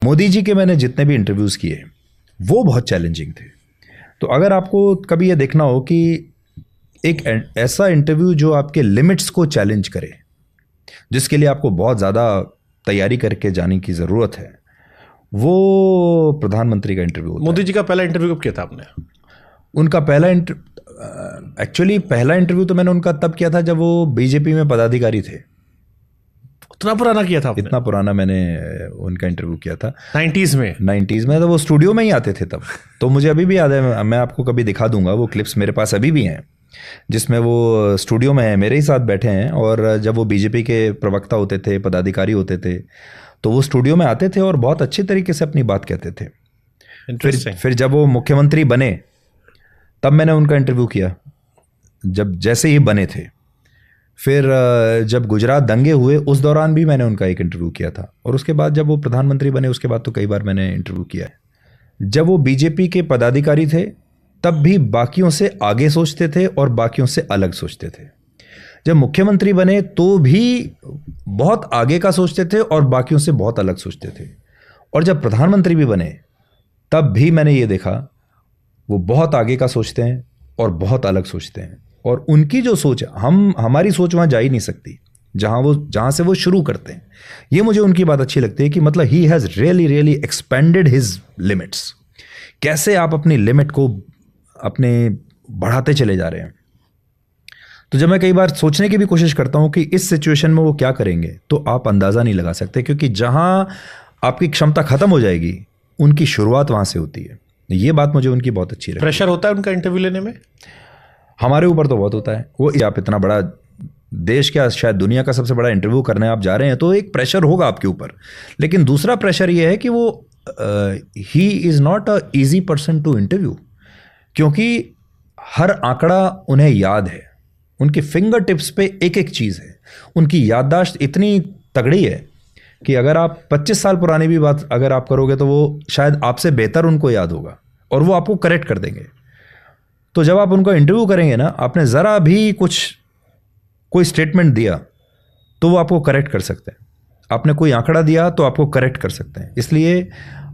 मोदी जी के मैंने जितने भी इंटरव्यूज़ किए वो बहुत चैलेंजिंग थे। तो अगर आपको कभी ये देखना हो कि एक ऐसा इंटरव्यू जो आपके लिमिट्स को चैलेंज करे, जिसके लिए आपको बहुत ज़्यादा तैयारी करके जाने की ज़रूरत है, वो प्रधानमंत्री का इंटरव्यू होता है। मोदी जी का पहला इंटरव्यू कब किया था आपने? उनका पहला एक्चुअली पहला इंटरव्यू तो मैंने उनका तब किया था जब वो बीजेपी में पदाधिकारी थे। इतना पुराना किया था आपने? इतना पुराना मैंने उनका इंटरव्यू किया था 90s में। तो वो स्टूडियो में ही आते थे तब। तो मुझे अभी भी याद है, मैं आपको कभी दिखा दूंगा, वो क्लिप्स मेरे पास अभी भी हैं जिसमें वो स्टूडियो में है, मेरे ही साथ बैठे हैं। और जब वो बीजेपी के प्रवक्ता होते थे, पदाधिकारी होते थे, तो वो स्टूडियो में आते थे और बहुत अच्छे तरीके से अपनी बात कहते थे। फिर जब वो मुख्यमंत्री बने तब मैंने उनका इंटरव्यू किया, जब जैसे ही बने थे। फिर जब गुजरात दंगे हुए उस दौरान भी मैंने उनका एक इंटरव्यू किया था। और उसके बाद जब वो प्रधानमंत्री बने उसके बाद तो कई बार मैंने इंटरव्यू किया है। जब वो बीजेपी के पदाधिकारी थे तब भी बाकियों से आगे सोचते थे और बाकियों से अलग सोचते थे। जब मुख्यमंत्री बने तो भी बहुत आगे का सोचते थे और बाकियों से बहुत अलग सोचते थे। और जब प्रधानमंत्री भी बने तब भी मैंने ये देखा, वो बहुत आगे का सोचते हैं और बहुत अलग सोचते हैं। और उनकी जो सोच है, हमारी सोच वहाँ जा ही नहीं सकती जहाँ से वो शुरू करते हैं। ये मुझे उनकी बात अच्छी लगती है कि मतलब he has really expanded his limits. कैसे आप अपनी लिमिट को अपने बढ़ाते चले जा रहे हैं। तो जब मैं कई बार सोचने की भी कोशिश करता हूँ कि इस सिचुएशन में वो क्या करेंगे, तो आप अंदाज़ा नहीं लगा सकते, क्योंकि जहाँ आपकी क्षमता खत्म हो जाएगी उनकी शुरुआत वहाँ से होती है। ये बात मुझे उनकी बहुत अच्छी लगी। प्रेशर होता है उनका इंटरव्यू लेने में? हमारे ऊपर तो बहुत होता है। वो आप इतना बड़ा देश क्या शायद दुनिया का सबसे बड़ा इंटरव्यू करने आप जा रहे हैं, तो एक प्रेशर होगा आपके ऊपर। लेकिन दूसरा प्रेशर ये है कि वो he is not a easy person to interview, क्योंकि हर आंकड़ा उन्हें याद है। उनके फिंगर टिप्स पे एक एक चीज़ है। उनकी याददाश्त इतनी तगड़ी है कि अगर आप 25 साल पुरानी भी बात अगर आप करोगे तो वो शायद आपसे बेहतर उनको याद होगा और वो आपको करेक्ट कर देंगे। तो जब आप उनको इंटरव्यू करेंगे ना, आपने ज़रा भी कोई स्टेटमेंट दिया तो वो आपको करेक्ट कर सकते हैं। आपने कोई आंकड़ा दिया तो आपको करेक्ट कर सकते हैं। इसलिए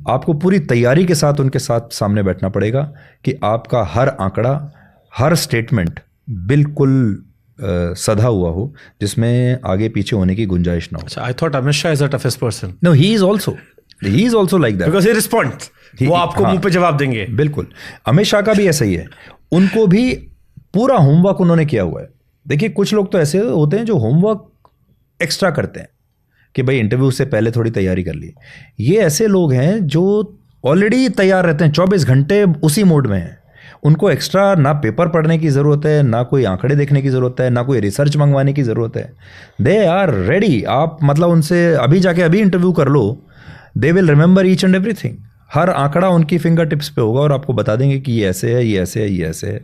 आपको पूरी तैयारी के साथ उनके साथ सामने बैठना पड़ेगा कि आपका हर आंकड़ा, हर स्टेटमेंट बिल्कुल सधा हुआ हो, जिसमें आगे पीछे होने की गुंजाइश ना हो। अच्छा, I thought Amit Shah is the toughest person. No, he is also like that, because he responds, वो आपको मुंह पे जवाब देंगे। बिल्कुल। अमित शाह का भी ऐसा ही है। उनको भी पूरा होमवर्क उन्होंने किया हुआ है। देखिए, कुछ लोग तो ऐसे होते हैं जो होमवर्क एक्स्ट्रा करते हैं कि भाई इंटरव्यू से पहले थोड़ी तैयारी कर ली। ये ऐसे लोग हैं जो ऑलरेडी तैयार रहते हैं, 24 घंटे उसी मोड में हैं। उनको एक्स्ट्रा ना पेपर पढ़ने की ज़रूरत है, ना कोई आंकड़े देखने की ज़रूरत है, ना कोई रिसर्च मंगवाने की ज़रूरत है। They are ready. आप मतलब उनसे अभी जाके अभी इंटरव्यू कर लो, they will remember each and everything. हर आंकड़ा उनकी फिंगर टिप्स पे होगा और आपको बता देंगे कि ये ऐसे है, ये ऐसे है, ये ऐसे है।